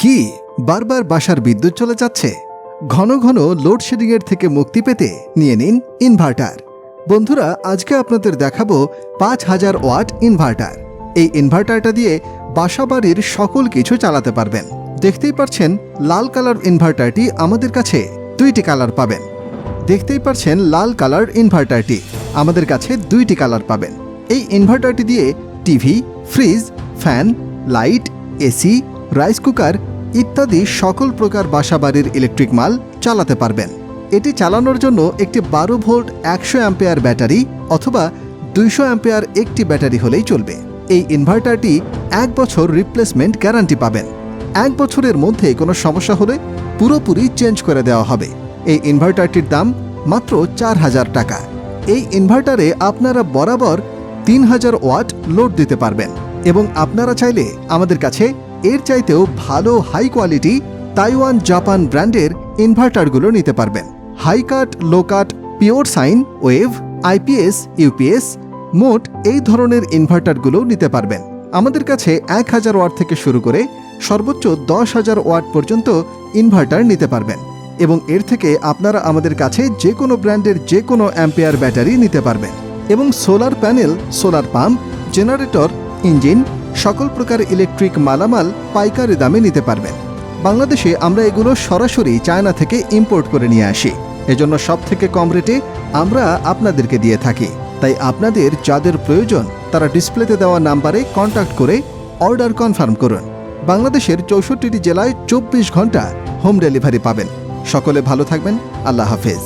কি বারবার বাসার বিদ্যুৎ চলে যাচ্ছে? ঘন ঘন লোডশেডিংয়ের থেকে মুক্তি পেতে নিয়ে নিন ইনভার্টার। বন্ধুরা, আজকে আপনাদের দেখাবো 5000 ওয়াট ইনভার্টার। এই ইনভার্টারটা দিয়ে বাসাবাড়ির সকল কিছু চালাতে পারবেন। দেখতেই পাচ্ছেন লাল কালার ইনভার্টারটি আমাদের কাছে দুইটি কালার পাবেন। দেখতেই পাচ্ছেন লাল কালার ইনভার্টারটি আমাদের কাছে দুইটি কালার পাবেন। এই ইনভার্টারটি দিয়ে TV, fridge, fan, light, AC, rice cooker ইত্যাদি সকল প্রকার বাসাবাড়ির ইলেকট্রিক মাল চালাতে পারবেন। এটি চালানোর জন্য একটি 12 ভোল্ট 100 অ্যাম্পিয়ার ব্যাটারি অথবা 200 অ্যাম্পিয়ার একটি ব্যাটারি হলেই চলবে। এই ইনভার্টারটি 1 বছর রিপ্লেসমেন্ট গ্যারান্টি পাবেন। 1 বছরের মধ্যে কোনো সমস্যা হলে পুরোপুরি চেঞ্জ করে দেওয়া হবে। এই ইনভার্টারটির দাম মাত্র 4000 টাকা। এই ইনভার্টারে আপনারা বরাবর 3000 ওয়াট লোড দিতে পারবেন এবং আপনারা চাইলে আমাদের কাছে এর চাইতেও ভালো হাই কোয়ালিটি তাইওয়ান জাপান ব্র্যান্ডের ইনভার্টারগুলো নিতে পারবেন। High cut, low cut, pure sine, wave, IPS, UPS মোট এই ধরনের ইনভার্টারগুলো নিতে পারবেন। আমাদের কাছে 1000 ওয়াট থেকে শুরু করে সর্বোচ্চ 10000 ওয়াট পর্যন্ত ইনভার্টার নিতে পারবেন এবং এর থেকে আপনারা আমাদের কাছে যে কোনো ব্র্যান্ডের যে কোনো অ্যাম্পিয়ার ব্যাটারি নিতে পারবেন এবং solar panel, solar pump, generator, engine সকল প্রকার ইলেকট্রিক মালামাল পাইকারি দামে নিতে পারবেন। বাংলাদেশে আমরা এগুলো সরাসরি চায়না থেকে ইম্পোর্ট করে নিয়ে আসি, এজন্য সব থেকে কম রেটে আমরা আপনাদেরকে দিয়ে থাকি। তাই আপনাদের যাদের প্রয়োজন তারা ডিসপ্লেতে দেওয়া নাম্বারে কন্ট্যাক্ট করে অর্ডার কনফার্ম করুন। বাংলাদেশের 64টি জেলায় 24 ঘন্টা হোম ডেলিভারি পাবেন। সকলে ভালো থাকবেন। আল্লাহ হাফেজ।